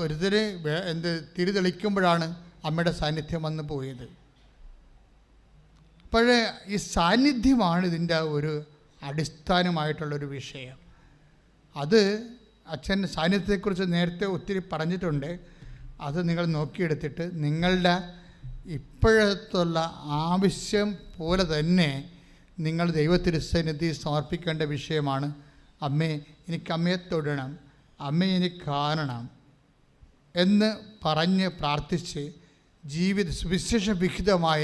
ഒരുത്തര് തിരി തെളിക്കുമ്പോഴാണ് അമ്മയുടെ സാന്നിധ്യം വന്നു പോയത്. അപ്പോഴേ ഈ സാന്നിധ്യമാണ് ഇതിൻ്റെ ഒരു അടിസ്ഥാനമായിട്ടുള്ളൊരു വിഷയം. അത് അച്ഛൻ സാന്നിധ്യത്തെക്കുറിച്ച് നേരത്തെ ഒത്തിരി പറഞ്ഞിട്ടുണ്ട്. അത് നിങ്ങൾ നോക്കിയെടുത്തിട്ട് നിങ്ങളുടെ ഇപ്പോഴത്തുള്ള ആവശ്യം പോലെ തന്നെ നിങ്ങൾ ദൈവത്തിരുസന്നിധി സമർപ്പിക്കേണ്ട വിഷയമാണ്. അമ്മേ, എനിക്ക് അമ്മയെ തൊടണം, അമ്മയെ എനിക്ക് കാണണം എന്ന് പറഞ്ഞ് പ്രാർത്ഥിച്ച് സുവിശേഷ വിഹിതമായ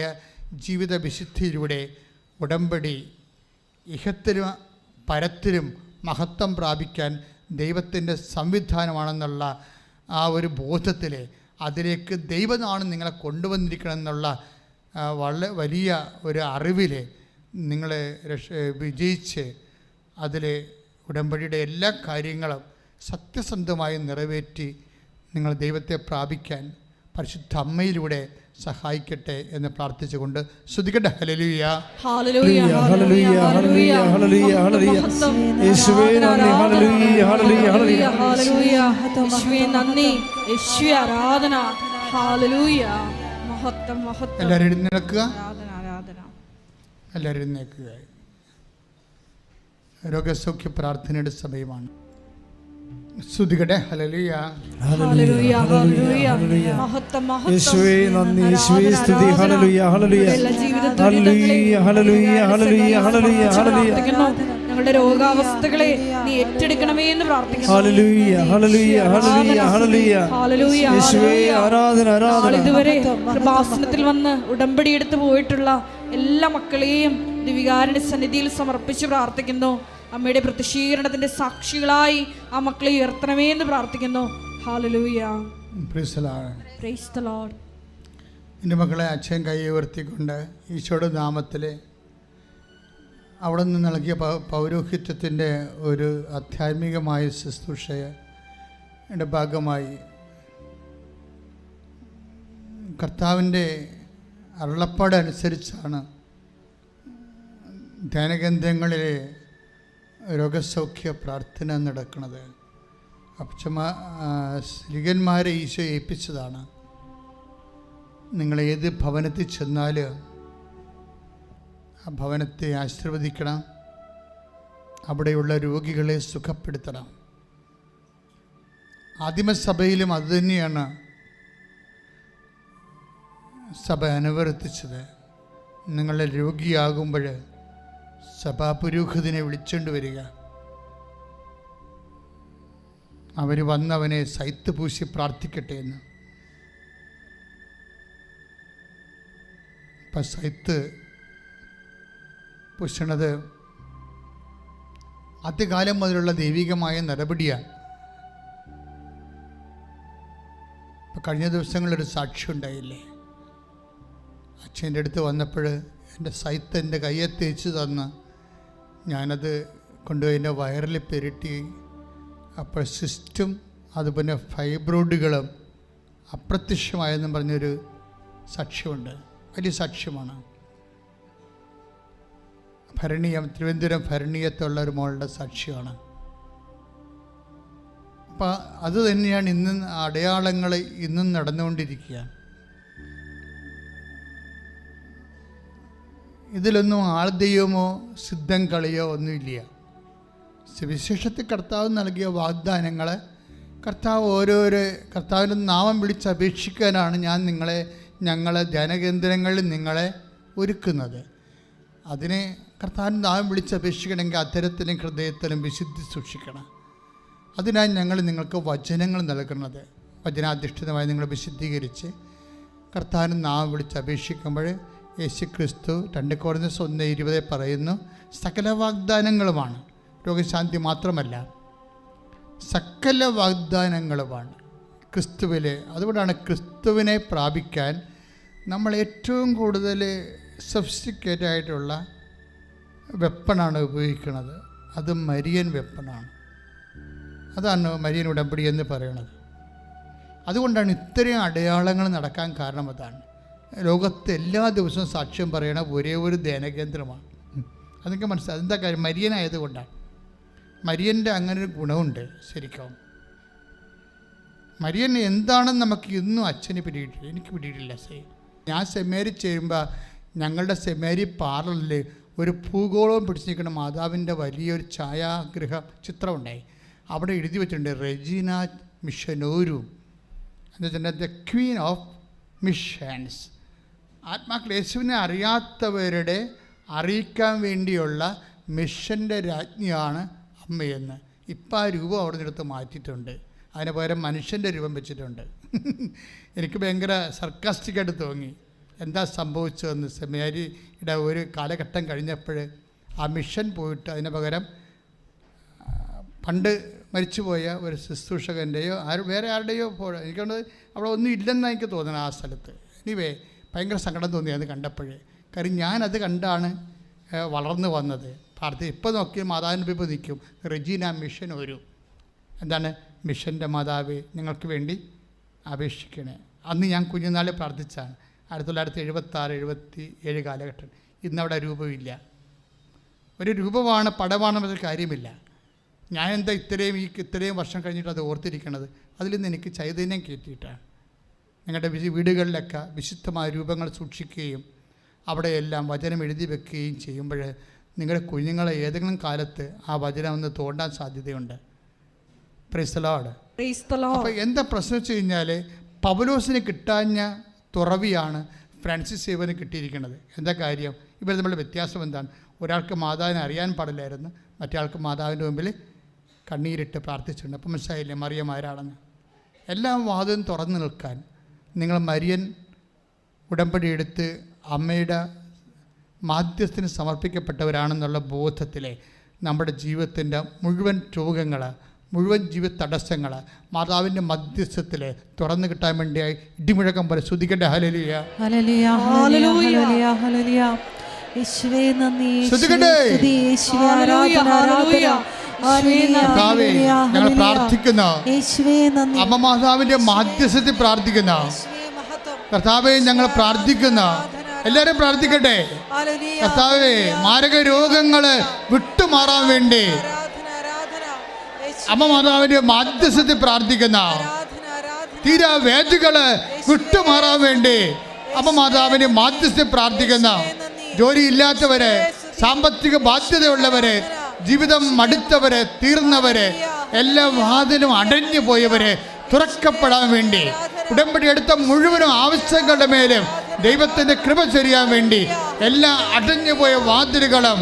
ജീവിത വിശുദ്ധിയിലൂടെ ഉടമ്പടി ഇഹത്തിലും പരത്തിലും മഹത്വം പ്രാപിക്കാൻ ദൈവത്തിൻ്റെ സംവിധാനമാണെന്നുള്ള ആ ഒരു ബോധത്തിൽ അതിലേക്ക് ദൈവമാണ് നിങ്ങളെ കൊണ്ടുവന്നിരിക്കണം എന്നുള്ള വളരെ വലിയ ഒരു അറിവിൽ നിങ്ങൾ വിജയിച്ച് അതിൽ ഉടമ്പടിയുടെ എല്ലാ കാര്യങ്ങളും സത്യസന്ധമായി നിറവേറ്റി നിങ്ങൾ ദൈവത്തെ പ്രാപിക്കാൻ പരിശുദ്ധ അമ്മയിലൂടെ സഹായിക്കട്ടെ എന്ന് പ്രാർത്ഥിച്ചുകൊണ്ട് സ്തുതിക്കട്ടെ. ഹല്ലേലൂയ, ഹല്ലേലൂയ, ഹല്ലേലൂയ, ഹല്ലേലൂയ, ഹല്ലേലൂയ, ഹല്ലേലൂയ. യേശുവേ നന്ദി, ഹല്ലേലൂയ, ഹല്ലേലൂയ, ഹല്ലേലൂയ, ഹല്ലേലൂയ. യേശുവേ നന്ദി, യേശുവേ ആരാധന, ഹല്ലേലൂയ. മഹത്വം, മഹത്വം. എല്ലാവരും എഴുന്നേൽക്കുക, ആരാധന. എല്ലാവരും എഴുന്നേൽക്കുക. രോഗസൗഖ്യ പ്രാർത്ഥനയുടെ സമയമാണ്. സ്തുതിക്കട്ടെ. ഹല്ലേലൂയ, ഹല്ലേലൂയ, ഹല്ലേലൂയ. മഹത്വം, മഹത്വം. യേശുവേ നന്ദി, യേശുവേ സ്തുതി. ഹല്ലേലൂയ, ഹല്ലേലൂയ, ഹല്ലേലൂയ, ഹല്ലേലൂയ, ഹല്ലേലൂയ, ഹല്ലേലൂയ, ഹല്ലേലൂയ. ഞങ്ങളുടെ രോഗാവസ്ഥകളെ നീ ഏറ്റെടുക്കണമേ എന്ന് പ്രാർത്ഥിക്കുന്നു. ഹല്ലേലൂയ, ഹല്ലേലൂയ, ഹല്ലേലൂയ, ഹല്ലേലൂയ, ഹല്ലേലൂയ. യേശുവേ ആരാധന, ആരാധന. ഇതുവരെ കൃപാസനത്തിൽ വന്ന് ഉടമ്പടി എടുത്തു പോയിട്ടുള്ള എല്ലാ മക്കളെയും ദിവികാരുടെ സന്നിധിയിൽ സമർപ്പിച്ച് പ്രാർത്ഥിക്കുന്നു. അമ്മയുടെ പ്രത്യക്ഷീകരണത്തിന്റെ സാക്ഷികളായി ആ മക്കളെ ഉയർത്തണമേ എന്ന് പ്രാർത്ഥിക്കുന്നു. Hallelujah, praise the Lord. Praise the Lord. എൻ്റെ മക്കളെ അച്ഛൻ കൈ ഉയർത്തിക്കൊണ്ട് ഈശോയുടെ നാമത്തിൽ അവിടെ നിന്ന് നൽകിയ പൗരോഹിത്യത്തിൻ്റെ ഒരു ആധ്യാത്മികമായ ശുശ്രൂഷയുടെ ഭാഗമായി കർത്താവിൻ്റെ അരുളപ്പാട് അനുസരിച്ചാണ് ധ്യാനകേന്ദ്രങ്ങളിലെ രോഗസൗഖ്യ പ്രാർത്ഥന നടക്കുന്നത്. സ്ത്രീകന്മാരെ ഈശോ ഏൽപ്പിച്ചതാണ്. നിങ്ങൾ ഏത് ഭവനത്തിൽ ചെന്നാൽ ആ ഭവനത്തെ ആശീർവദിക്കണം, അവിടെയുള്ള രോഗികളെ സുഖപ്പെടുത്തണം. ആദിമസഭയിലും അതുതന്നെയാണ് സഭ അനുവർത്തിച്ചത്. നിങ്ങളുടെ രോഗിയാകുമ്പോൾ സഭാപുരോഹിതനെ വിളിച്ചുകൊണ്ട് വരിക, അവർ വന്നവനെ സൈത്ത് പൂശി പ്രാർത്ഥിക്കട്ടെ എന്ന്. ഇപ്പം സൈത്ത് പൂശണത് ആദ്യകാലം മുതലുള്ള ദൈവികമായ നടപടിയാണ്. ഇപ്പം കഴിഞ്ഞ ദിവസങ്ങളൊരു സാക്ഷി ഉണ്ടായില്ലേ, അച്ഛൻ്റെ അടുത്ത് വന്നപ്പോൾ എൻ്റെ സൈത്ത് എൻ്റെ കയ്യെ തേച്ച് തന്ന് ഞാനത് കൊണ്ടുപോയി എൻ്റെ വയറിൽ പെരട്ടി. അപ്പോൾ സിസ്റ്റും അതുപോലെ ഫൈബ്രോയിഡുകളും അപ്രത്യക്ഷമായെന്നും പറഞ്ഞൊരു സാക്ഷ്യമുണ്ട്. വലിയ സാക്ഷ്യമാണ്. തിരുവനന്തപുരം ഭരണീയത്തുള്ള ഒരു മോളുടെ സാക്ഷ്യമാണ്. അപ്പം അത് തന്നെയാണ് ഇന്നും അടയാളങ്ങൾ ഇന്നും നടന്നുകൊണ്ടിരിക്കുകയാണ്. ഇതിലൊന്നും ആൾദൈവമോ സിദ്ധം കളിയോ ഒന്നുമില്ല. സുവിശേഷത്തിൽ കർത്താവ് നൽകിയ വാഗ്ദാനങ്ങൾ കർത്താവിൻ്റെ നാമം വിളിച്ചപേക്ഷിക്കാനാണ് ഞങ്ങളെ ധ്യാനകേന്ദ്രങ്ങളിൽ നിങ്ങളെ ഒരുക്കുന്നത്. അതിനെ കർത്താവിൻ്റെ നാമം വിളിച്ചപേക്ഷിക്കണമെങ്കിൽ അത്തരത്തിലും ഹൃദയത്തിലും വിശുദ്ധി സൂക്ഷിക്കണം. അതിനായി ഞങ്ങൾ നിങ്ങൾക്ക് വചനങ്ങൾ നൽകുന്നത്. വചനാധിഷ്ഠിതമായി നിങ്ങൾ വിശുദ്ധീകരിച്ച് കർത്താവിൻ്റെ നാമം വിളിച്ചപേക്ഷിക്കുമ്പോൾ യേശു ക്രിസ്തു 2 കൊരിന്ത്യർ 1:20 പറയുന്നു, സകല വാഗ്ദാനങ്ങളുമാണ്, രോഗശാന്തി മാത്രമല്ല, സകല വാഗ്ദാനങ്ങളുമാണ് ക്രിസ്തുവിൽ. അതുകൊണ്ടാണ് ക്രിസ്തുവിനെ പ്രാപിക്കാൻ നമ്മൾ ഏറ്റവും കൂടുതൽ സഫിസ്റ്റിക്കേറ്റഡ് ആയിട്ടുള്ള വെപ്പണാണ് ഉപയോഗിക്കുന്നത്. അത് മരിയൻ വെപ്പണാണ്. അതാണ് മരിയൻ ഉടമ്പടി എന്ന് പറയുന്നത്. അതുകൊണ്ടാണ് ഇത്രയും അടയാളങ്ങൾ നടക്കാൻ കാരണം. അതാണ് ലോകത്ത് എല്ലാ ദിവസവും സാക്ഷ്യം പറയണ ഒരേ ഒരു ധ്യാനകേന്ദ്രമാണ്. അതൊക്കെ മനസ്സിലായി. അതെന്താ കാര്യം? മരിയനായതുകൊണ്ടാണ്. മരിയൻ്റെ അങ്ങനെ ഒരു ഗുണമുണ്ട്. ശരിക്കും മരിയൻ എന്താണെന്ന് നമുക്ക് ഇന്നും അച്ഛന് പിടിയിട്ടില്ല, എനിക്ക് പിടിയിട്ടില്ല. ഞാൻ സെമിനാരി ചേരുമ്പോൾ ഞങ്ങളുടെ സെമിനാരി പാർലറിൽ ഒരു ഭൂഗോളവും പിടിച്ച് നിൽക്കുന്ന മാതാവിൻ്റെ വലിയൊരു ഛായാഗ്രഹ ചിത്രമുണ്ടായി. അവിടെ എഴുതി വെച്ചിട്ടുണ്ട് റെജീന മിഷനോരും എന്ന് വെച്ചിട്ടുണ്ടെങ്കിൽ ദ ക്വീൻ ഓഫ് മിഷൻസ്. ആത്മാക്കൾ യേശുവിനെ അറിയാത്തവരുടെ അറിയിക്കാൻ വേണ്ടിയുള്ള മിഷൻ്റെ രാജ്ഞിയാണ് അമ്മയെന്ന്. ഇപ്പം ആ രൂപം അവിടെ നിന്നെടുത്ത് മാറ്റിയിട്ടുണ്ട്. അതിന് പകരം മനുഷ്യൻ്റെ രൂപം വെച്ചിട്ടുണ്ട്. എനിക്ക് ഭയങ്കര സർക്കാസ്റ്റിക്കായിട്ട് തോന്നി. എന്താ സംഭവിച്ചതെന്ന്. സെമിനാരിയുടെ ഒരു കാലഘട്ടം കഴിഞ്ഞപ്പോൾ ആ മിഷൻ പോയിട്ട് അതിന് പകരം പണ്ട് മരിച്ചുപോയ ഒരു ശുശ്രൂഷകൻ്റെയോ വേറെ ആരുടെയോ എനിക്കൊണ്ട് അവിടെ ഒന്നും ഇല്ലെന്നാണ് എനിക്ക് തോന്നുന്നത് ആ സ്ഥലത്ത്. എനിവേ ഭയങ്കര സങ്കടം തോന്നി അത് കണ്ടപ്പോഴേ. കാര്യം ഞാനത് കണ്ടാണ് വളർന്നു വന്നത്. ഇപ്പോൾ നോക്കി മാതാവിൻ്റെ ഇപ്പോൾ നിൽക്കും റെജീന മിഷൻ ഒരു എന്താണ് മിഷൻ്റെ മാതാവ് ഞങ്ങൾക്ക് വേണ്ടി അപേക്ഷിക്കണേ. അന്ന് ഞാൻ കുഞ്ഞുനാളിൽ പ്രാർത്ഥിച്ചാണ്. 1976-77 കാലഘട്ടം. ഇന്നവിടെ രൂപമില്ല. ഒരു രൂപമാണ് പടമാണെന്നൊരു കാര്യമില്ല. ഞാൻ എന്താ ഇത്രയും വർഷം കഴിഞ്ഞിട്ട് അത് ഓർത്തിരിക്കണത്? അതിൽ നിന്ന് എനിക്ക് ചൈതന്യം കയറ്റിയിട്ടാണ്. നിങ്ങളുടെ വീടുകളിലൊക്കെ വിശുദ്ധമായ രൂപങ്ങൾ സൂക്ഷിക്കുകയും അവിടെയെല്ലാം വചനം എഴുതി വെക്കുകയും ചെയ്യുമ്പോൾ നിങ്ങളുടെ കുഞ്ഞുങ്ങളെ ഏതെങ്കിലും കാലത്ത് ആ വചനം ഒന്ന് തോണ്ടാൻ സാധ്യതയുണ്ട്. Praise the Lord. അപ്പോൾ എന്താ പ്രശ്നം വെച്ച് കഴിഞ്ഞാൽ പൗലോസിന് കിട്ടാഞ്ഞ തുറവിയാണ് ഫ്രാൻസിസ് സേവന് കിട്ടിയിരിക്കുന്നത്. എന്താ കാര്യം? ഇവർ തമ്മിലുള്ള വ്യത്യാസം എന്താണ്? ഒരാൾക്ക് മാതാവിനെ അറിയാൻ പാടില്ലായിരുന്നു, മറ്റേ ആൾക്ക് മാതാവിൻ്റെ മുമ്പിൽ കണ്ണീരിട്ട് പ്രാർത്ഥിച്ചിട്ടുണ്ട്. അപ്പം മനസ്സിലായില്ലേ മറിയം ആരാണെന്ന്? എല്ലാം വാതിലും തുറന്നു നിൽക്കാൻ നിങ്ങൾ മരിയൻ ഉടമ്പടി എടുത്ത് അമ്മയുടെ മാധ്യസ്ഥത്തിന് സമർപ്പിക്കപ്പെട്ടവരാണെന്നുള്ള ബോധത്തിലെ നമ്മുടെ ജീവിതത്തിൻ്റെ മുഴുവൻ രോഗങ്ങൾ, മുഴുവൻ ജീവിത തടസ്സങ്ങൾ മാതാവിൻ്റെ മധ്യസ്ഥത്തിൽ തുറന്നു കിട്ടാൻ വേണ്ടിയായി ഇടിമുഴക്കം പോലെ ശ്രുതിക്കട്ടെ. ഹല്ലേലൂയ ഹല്ലേലൂയ ഹല്ലേലൂയ ഹല്ലേലൂയ. യേശുവേ നന്ദി, ശ്രുതിക്കട്ടെ. യേശുവേ ആരാധന ആരാധന. കർത്താവേ ഞങ്ങൾ പ്രാർത്ഥിക്കുന്നു. യേശുവേ നന്ദി. അമ്മ മാതാവിൻ്റെ മധ്യസ്ഥത്തിൽ പ്രാർത്ഥിക്കുന്നു. കർത്താവേ ഞങ്ങൾ പ്രാർത്ഥിക്കുന്നു. എല്ലാവരും പ്രാർത്ഥിക്കട്ടെ. കർത്താവേ മാരക രോഗങ്ങൾ വിട്ടുമാറാൻ വേണ്ടി അമ്മ മാതാവിന്റെ മാധ്യസ്ഥത്തിൽ പ്രാർത്ഥിക്കുന്ന തീരാ വേദികള് വിട്ടുമാറാൻ വേണ്ടി അമ്മ മാതാവിന്റെ മാധ്യസ്ഥത്തിൽ പ്രാർത്ഥിക്കുന്ന ജോലിയില്ലാത്തവരെ, സാമ്പത്തിക ബാധ്യതയുള്ളവരെ, ജീവിതം മടുത്തവരെ, തീർന്നവരെ, എല്ലാ വാതിലും അടഞ്ഞു പോയവരെ തുറക്കപ്പെടാൻ വേണ്ടി ഉടമ്പടി എടുത്ത മുഴുവനും ആവശ്യങ്ങളുടെ മേലും ദൈവത്തിൻ്റെ കൃപ ചൊരിയാൻ വേണ്ടി എല്ലാ അടഞ്ഞുപോയ വാതിലുകളും,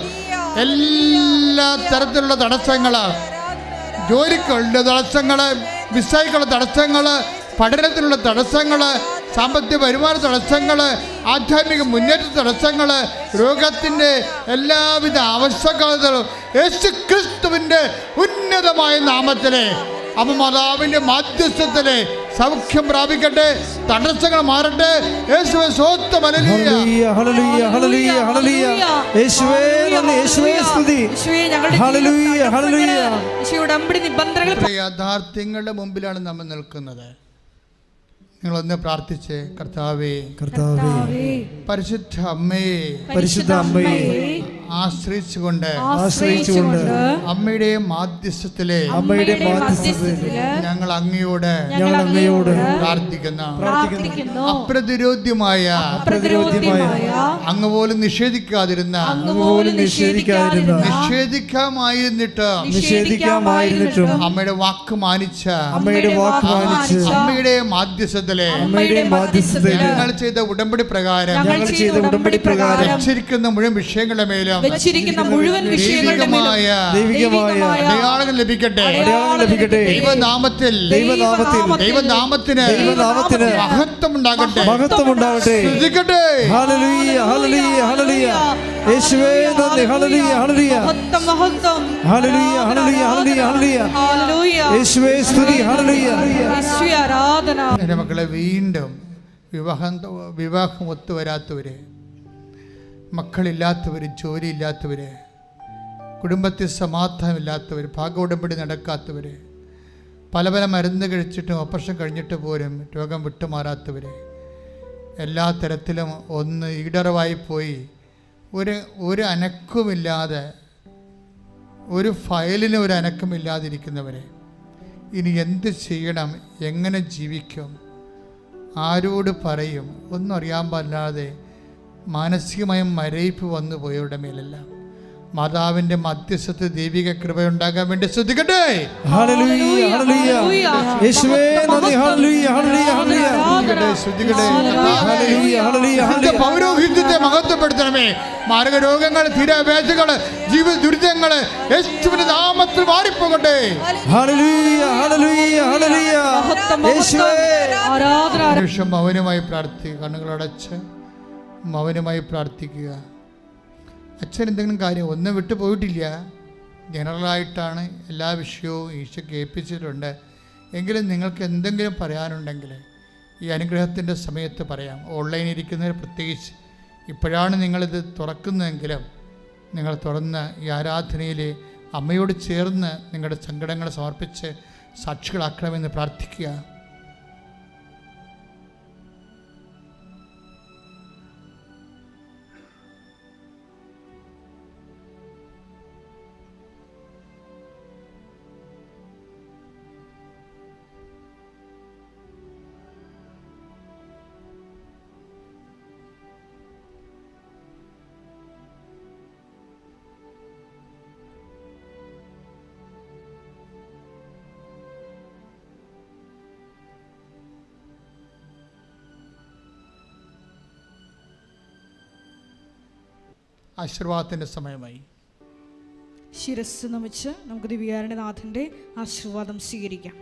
എല്ലാ തരത്തിലുള്ള തടസ്സങ്ങൾ, ജോലിക്കുള്ള തടസ്സങ്ങൾ, വിസയ്ക്കുള്ള തടസ്സങ്ങൾ, പഠനത്തിനുള്ള തടസ്സങ്ങൾ, സാമ്പത്തിക വരുമാന തടസ്സങ്ങൾ, ആധ്യാത്മിക മുന്നേറ്റ തടസ്സങ്ങൾ, രോഗത്തിൻ്റെ എല്ലാവിധ ആവശ്യകതകളും യേശു ക്രിസ്തുവിൻ്റെ ഉന്നതമായ നാമത്തിലെ അമ്മ മാതാവിൻ്റെ മാധ്യസ്ഥത്തിലെ സൗഖ്യം പ്രാപിക്കട്ടെ, തടസ്സങ്ങൾ മാറട്ടെ. യേശുവേ സ്തോത്രം. ഹല്ലേലൂയ ഹല്ലേലൂയ ഹല്ലേലൂയ ഹല്ലേലൂയ. യേശുവേ നന്ദി, യേശുവേ സ്തുതി. ഹല്ലേലൂയ ഹല്ലേലൂയ. യേശുവേ ഉടമ്പടി നിബന്ധനകൾ യാഥാർത്ഥ്യങ്ങളുടെ മുമ്പിലാണ് നമ്മൾ നിൽക്കുന്നത്. നിങ്ങളൊന്ന് പ്രാർത്ഥിച്ച് കർത്താവേ, കർത്താവേ, പരിശുദ്ധ അമ്മേ, പരിശുദ്ധ അമ്മയെ ആശ്രയിച്ചുകൊണ്ട് അമ്മയുടെ മാധ്യസ്ഥത്തിലെ ഞങ്ങൾ അങ്ങയോട് പ്രാർത്ഥിക്കുന്നു. അപ്രതിരോധ്യമായ അങ്ങ് പോലും നിഷേധിക്കാതിരുന്ന നിഷേധിക്കാമായിരുന്നിട്ടും അമ്മയുടെ വാക്ക് മാനിച്ച അമ്മയുടെ മാധ്യസ്ഥത്തിലെ ഞങ്ങൾ ചെയ്ത ഉടമ്പടി പ്രകാരം വെച്ചിരിക്കുന്ന മുഴുവൻ വിഷയങ്ങളുടെ മേലും അടയാളങ്ങൾ ലഭിക്കട്ടെ. ദൈവനാമത്തിൽ ദൈവനാമത്തിന് മഹത്വം ഉണ്ടാകട്ടെ. ഹല്ലേലൂയ ഹല്ലേലൂയ ഹല്ലേലൂയ. യേശുവേ നന്ദി. ഹല്ലേലൂയ ഹല്ലേലൂയ ഹല്ലേലൂയ ഹല്ലേലൂയ ഹല്ലേലൂയ ഹല്ലേലൂയ. യേശുവേ സ്തുതി. ഹല്ലേലൂയ. യേശുവേ ആരാധന. എൻ്റെ മക്കളെ, വീണ്ടും വിവാഹം ഒത്തുവരാത്തവര്, മക്കളില്ലാത്തവർ, ജോലിയില്ലാത്തവർ, കുടുംബത്തിൽ സമാധാനമില്ലാത്തവർ, ഭാഗോടമ്പടി നടക്കാത്തവർ, പല പല മരുന്ന് കഴിച്ചിട്ടും ഓപ്പറേഷൻ കഴിഞ്ഞിട്ട് പോലും രോഗം വിട്ടുമാറാത്തവർ, എല്ലാ തരത്തിലും ഒന്ന് ഈടറവായി പോയി ഒരു അനക്കവുമില്ലാതെ, ഒരു ഫയലിന് ഒരു അനക്കമില്ലാതിരിക്കുന്നവരെ, ഇനി എന്ത് ചെയ്യണം, എങ്ങനെ ജീവിക്കും, ആരോട് പറയും ഒന്നും അറിയാൻ പാടില്ലാതെ മാനസികമായും മരയിപ്പ് വന്നു പോയവരുടെ മേലെല്ലാം മാതാവിന്റെ മധ്യസ്ഥ ദൈവിക കൃപയുണ്ടാകാൻ വേണ്ടി ശ്രദ്ധിക്കട്ടെ. പൗരോഹിത്യത്തെ മഹത്വപ്പെടുത്തണമേ. മാരകരോഗങ്ങൾ, തീരാവേദകൾ, ജീവിത ദുരിതങ്ങൾ യേശുവിന്റെ നാമത്തിൽ മാറിപ്പോകട്ടെ. മൗനമായി പ്രാർത്ഥിക്കുക. കണ്ണുകളടച്ച് മൗനമായി പ്രാർത്ഥിക്കുക. അച്ഛൻ എന്തെങ്കിലും കാര്യം ഒന്നും വിട്ടു പോയിട്ടില്ല. ജനറലായിട്ടാണ് എല്ലാ വിഷയവും ഈശോയ്ക്ക് ഏൽപ്പിച്ചിട്ടുണ്ട്. എങ്കിലും നിങ്ങൾക്ക് എന്തെങ്കിലും പറയാനുണ്ടെങ്കിൽ ഈ അനുഗ്രഹത്തിൻ്റെ സമയത്ത് പറയാം. ഓൺലൈനിൽ ഇരിക്കുന്നവർ പ്രത്യേകിച്ച് ഇപ്പോഴാണ് നിങ്ങളിത് തുറക്കുന്നതെങ്കിലും നിങ്ങൾ തുറന്ന് ഈ ആരാധനയിൽ അമ്മയോട് ചേർന്ന് നിങ്ങളുടെ സങ്കടങ്ങൾ സമർപ്പിച്ച് സാക്ഷികളാക്കണമെന്ന് പ്രാർത്ഥിക്കുക. ആശീർവാദത്തിൻ്റെ സമയമായി. ശിരസ് നമിച്ച് നമുക്ക് ദിവ്യകാരുണ്യനാഥൻ്റെ ആശീർവാദം സ്വീകരിക്കാം.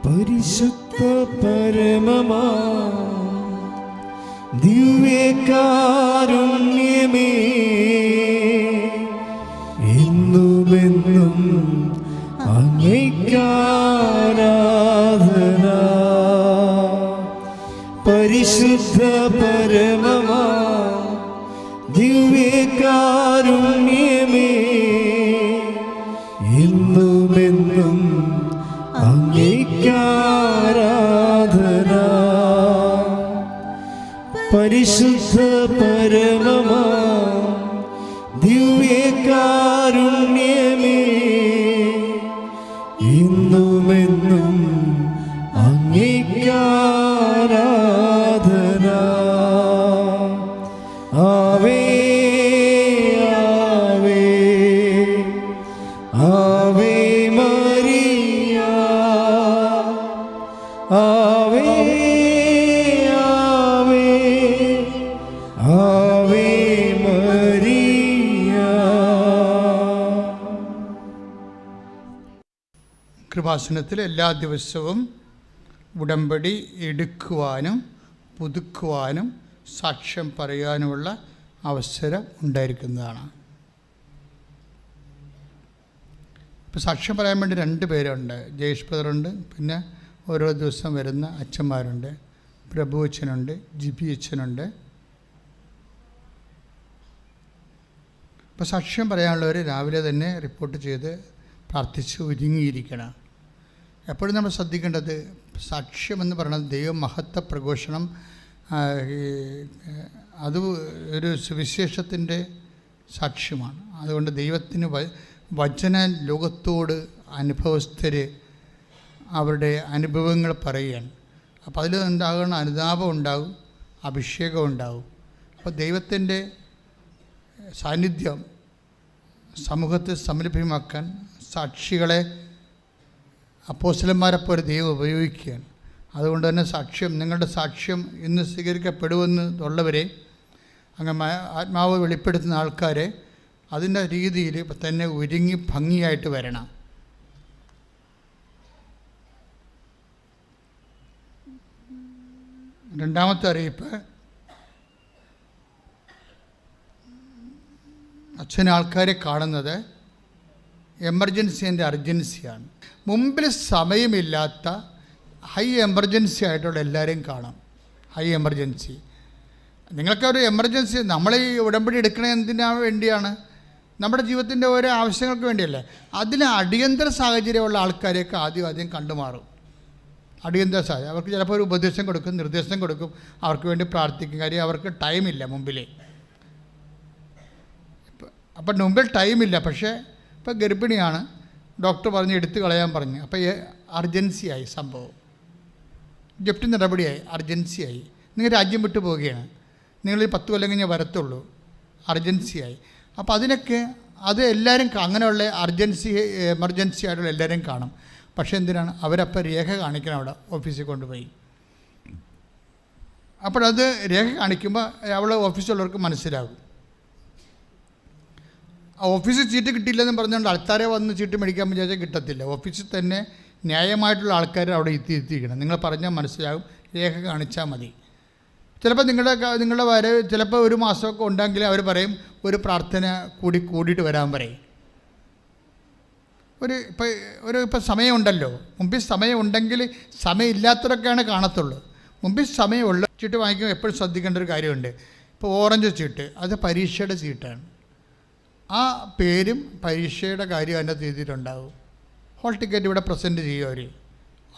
പരിശുദ്ധ പരമമാ ദിവ്യകാരുണ്യമേ, എന്നുമെന്നും അങ്ങേയ്ക്കാരാധന. പരിശുദ്ധ പരമമാ ദിവ്യകാരുണ്യമേ, എന്നുമെന്നും അങ്ങേയ്ക്കാരാധന. പരിശുദ്ധ പരമമാ ദിവ്യകാരുണ്യമേ, എന്നുമെന്നും അങ്ങേയ്ക്കാരാധന. ആവേ ആവേ ആവേ മരിയ, ആവേ ആവേ ആവേ മരിയ. കൃപാസനത്തിൽ എല്ലാ ദിവസവും ഉടമ്പടി എടുക്കുവാനും പുതുക്കുവാനും സാക്ഷ്യം പറയാനുമുള്ള അവസരം ഉണ്ടായിരിക്കുന്നതാണ്. ഇപ്പോൾ സാക്ഷ്യം പറയാൻ വേണ്ടി 2 പേരുണ്ട്. ജയേഷ് ബ്രദറുണ്ട്, പിന്നെ ഓരോ ദിവസം വരുന്ന അച്ഛന്മാരുണ്ട്. പ്രഭു അച്ഛനുണ്ട്, ജിബി അച്ഛനുണ്ട്. അപ്പോൾ സാക്ഷ്യം പറയാനുള്ളവർ രാവിലെ തന്നെ റിപ്പോർട്ട് ചെയ്ത് പ്രാർത്ഥിച്ച് ഒരുങ്ങിയിരിക്കണം. എപ്പോഴും നമ്മൾ ശ്രദ്ധിക്കേണ്ടത് സാക്ഷ്യം എന്ന് പറയുന്നത് ദൈവമഹത്വ പ്രഘോഷണം, അത് ഒരു സുവിശേഷത്തിൻ്റെ സാക്ഷ്യമാണ്. അതുകൊണ്ട് ദൈവത്തിന് വചന ലോകത്തോട് അനുഭവസ്ഥർ അവരുടെ അനുഭവങ്ങൾ പറയുകയാണ്. അപ്പോൾ അതിൽ ഉണ്ടാകുന്ന അനുതാപം ഉണ്ടാകും, അഭിഷേകം ഉണ്ടാകും. അപ്പോൾ ദൈവത്തിൻ്റെ സാന്നിധ്യം സമൂഹത്തെ സംരംഭമാക്കാൻ സാക്ഷികളെ അപ്പോസ്തലന്മാരെപ്പോലെ ദൈവം ഉപയോഗിക്കുകയാണ്. അതുകൊണ്ട് തന്നെ സാക്ഷ്യം, നിങ്ങളുടെ സാക്ഷ്യം ഇന്ന് സ്വീകരിക്കപ്പെടുമെന്നുള്ളവരെ, അങ്ങനെ ആത്മാവ് വെളിപ്പെടുത്തുന്ന ആൾക്കാരെ അതിൻ്റെ രീതിയിൽ തന്നെ ഒരുങ്ങി ഭംഗിയായിട്ട് വരണം. രണ്ടാമത്തെ അറിയിപ്പ്, അച്ഛൻ ആൾക്കാരെ കാണുന്നത് എമർജൻസി ആൻഡ് അർജൻസിയാണ്. മുമ്പിൽ സമയമില്ലാത്ത ഹൈ എമർജൻസി ആയിട്ടുള്ള എല്ലാവരെയും കാണാം. ഹൈ എമർജൻസി, നിങ്ങൾക്കൊരു എമർജൻസി, നമ്മൾ ഈ ഉടമ്പടി എടുക്കണത് എന്തിനാണ് വേണ്ടിയാണ്? നമ്മുടെ ജീവിതത്തിൻ്റെ ഓരോ ആവശ്യങ്ങൾക്ക് വേണ്ടിയല്ലേ. അതിന് അടിയന്തര സാഹചര്യമുള്ള ആൾക്കാരെയൊക്കെ ആദ്യം കണ്ടുമാറും. അടിയന്തര സാഹചര്യം, അവർക്ക് ചിലപ്പോൾ ഒരു ഉപദേശം കൊടുക്കും, നിർദ്ദേശം കൊടുക്കും, അവർക്ക് വേണ്ടി പ്രാർത്ഥിക്കും. കാര്യം അവർക്ക് ടൈമില്ല മുമ്പിലേ. അപ്പം മുമ്പിൽ ടൈമില്ല. പക്ഷേ ഇപ്പോൾ ഗർഭിണിയാണ്, ഡോക്ടർ പറഞ്ഞ് എടുത്തു കളയാൻ പറഞ്ഞു. അപ്പോൾ അർജൻസിയായി സംഭവം, ജപ്തി നടപടിയായി, അർജൻസിയായി. നിങ്ങൾ രാജ്യം വിട്ടു പോവുകയാണ്, നിങ്ങൾ 10 കൊല്ലം കഴിഞ്ഞാൽ വരത്തുള്ളൂ, അർജൻസിയായി. അപ്പോൾ അതിനൊക്കെ അത് എല്ലാവരും അങ്ങനെയുള്ള എമർജൻസി ആയിട്ടുള്ള എല്ലാവരും കാണും. പക്ഷേ എന്തിനാണ്? അവരപ്പോൾ രേഖ കാണിക്കണം അവിടെ ഓഫീസിൽ കൊണ്ടുപോയി. അപ്പോഴത് രേഖ കാണിക്കുമ്പോൾ അവിടെ ഓഫീസിലുള്ളവർക്ക് മനസ്സിലാകും. ഓഫീസിൽ ചീട്ട് കിട്ടിയില്ലെന്ന് പറഞ്ഞുകൊണ്ട് ആൾക്കാരെ വന്ന് ചീട്ട് മേടിക്കാൻ വിചാരിച്ചാൽ കിട്ടത്തില്ല. ഓഫീസിൽ തന്നെ ന്യായമായിട്ടുള്ള ആൾക്കാർ അവിടെ എത്തിയിരിക്കണം. നിങ്ങൾ പറഞ്ഞാൽ മനസ്സിലാകും, രേഖ കാണിച്ചാൽ മതി. ചിലപ്പോൾ നിങ്ങളുടെ വരവ് ചിലപ്പോൾ 1 മാസമൊക്കെ ഉണ്ടെങ്കിൽ അവർ പറയും ഒരു പ്രാർത്ഥന കൂടിയിട്ട് വരാൻ പറയും. ഇപ്പം സമയമുണ്ടല്ലോ, മുമ്പിൽ സമയമുണ്ടെങ്കിൽ, സമയമില്ലാത്തവരൊക്കെയാണ് കാണത്തുള്ളൂ. മുമ്പിൽ സമയമുള്ള ചീട്ട് വാങ്ങിക്കുമ്പോൾ എപ്പോഴും ശ്രദ്ധിക്കേണ്ട ഒരു കാര്യമുണ്ട്. ഇപ്പോൾ ഓറഞ്ച് ചീട്ട്, അത് പരീക്ഷയുടെ ചീട്ടാണ്. ആ പേരും പരീക്ഷയുടെ കാര്യം അതിൻ്റെ എഴുതിയിട്ടുണ്ടാവും. ഹോൾ ടിക്കറ്റ് ഇവിടെ പ്രസൻറ്റ് ചെയ്യും അവർ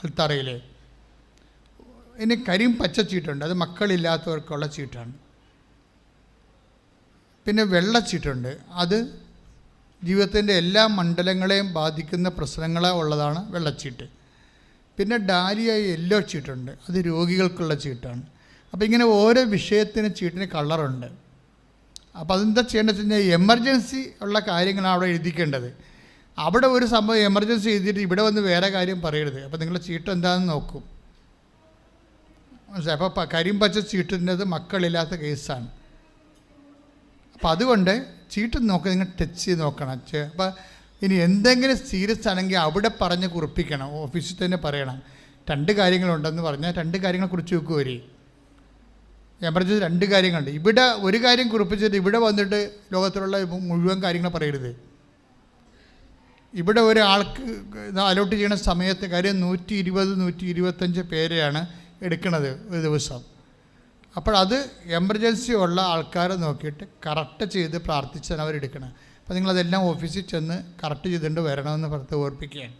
അൾത്താറയിൽ. ഇനി കരിയും പച്ച ചീട്ടുണ്ട്, അത് മക്കളില്ലാത്തവർക്കുള്ള ചീട്ടാണ്. പിന്നെ വെള്ളച്ചീട്ടുണ്ട്, അത് ജീവിതത്തിൻ്റെ എല്ലാ മണ്ഡലങ്ങളെയും ബാധിക്കുന്ന പ്രശ്നങ്ങളെ ഉള്ളതാണ് വെള്ളച്ചീട്ട്. പിന്നെ ഡാലിയ യെല്ലോ ചീട്ടുണ്ട്, അത് രോഗികൾക്കുള്ള ചീട്ടാണ്. അപ്പോൾ ഇങ്ങനെ ഓരോ വിഷയത്തിന് ചീട്ടിന് കളറുണ്ട്. അപ്പോൾ അതെന്താ ചെയ്യേണ്ടത് വെച്ച് കഴിഞ്ഞാൽ എമർജൻസി ഉള്ള കാര്യങ്ങളാണ് അവിടെ എഴുതിക്കേണ്ടത്. അവിടെ ഒരു സംഭവം എമർജൻസി എഴുതിയിട്ട് ഇവിടെ വന്ന് വേറെ കാര്യം പറയരുത്. അപ്പോൾ നിങ്ങളുടെ ചീട്ട് എന്താണെന്ന് നോക്കും. മനസ്സിലായി? അപ്പോൾ കരിമ്പച്ച ചീട്ടിൻ്റെത് മക്കളില്ലാത്ത കേസാണ്. അപ്പോൾ അതുകൊണ്ട് ചീട്ട് നോക്കി നിങ്ങൾ ടച്ച് ചെയ്ത് നോക്കണം. അപ്പോൾ ഇനി എന്തെങ്കിലും സീരിയസ് ആണെങ്കിൽ അവിടെ പറഞ്ഞ് കുറിപ്പിക്കണം, ഓഫീസിൽ തന്നെ പറയണം. 2 കാര്യങ്ങളുണ്ടെന്ന് പറഞ്ഞാൽ 2 കാര്യങ്ങളെ കുറിച്ച് വെക്കുവരെ. എമർജൻസി 2 കാര്യങ്ങളുണ്ട്. ഇവിടെ ഒരു കാര്യം കുറിപ്പിച്ചിട്ട് ഇവിടെ വന്നിട്ട് ലോകത്തിലുള്ള മുഴുവൻ കാര്യങ്ങൾ പറയരുത്. ഇവിടെ ഒരാൾക്ക് അലോട്ട് ചെയ്യുന്ന സമയത്ത് കാര്യം 120-125 പേരെയാണ് എടുക്കുന്നത് ഒരു ദിവസം. അപ്പോൾ അത് എമർജൻസി ഉള്ള ആൾക്കാരെ നോക്കിയിട്ട് കറക്റ്റ് ചെയ്ത് പ്രാർത്ഥിച്ചാണ് അവരെടുക്കണം. അപ്പോൾ നിങ്ങളതെല്ലാം ഓഫീസിൽ ചെന്ന് കറക്റ്റ് ചെയ്തുകൊണ്ട് വരണമെന്ന് ഓർപ്പിക്കുകയാണ്.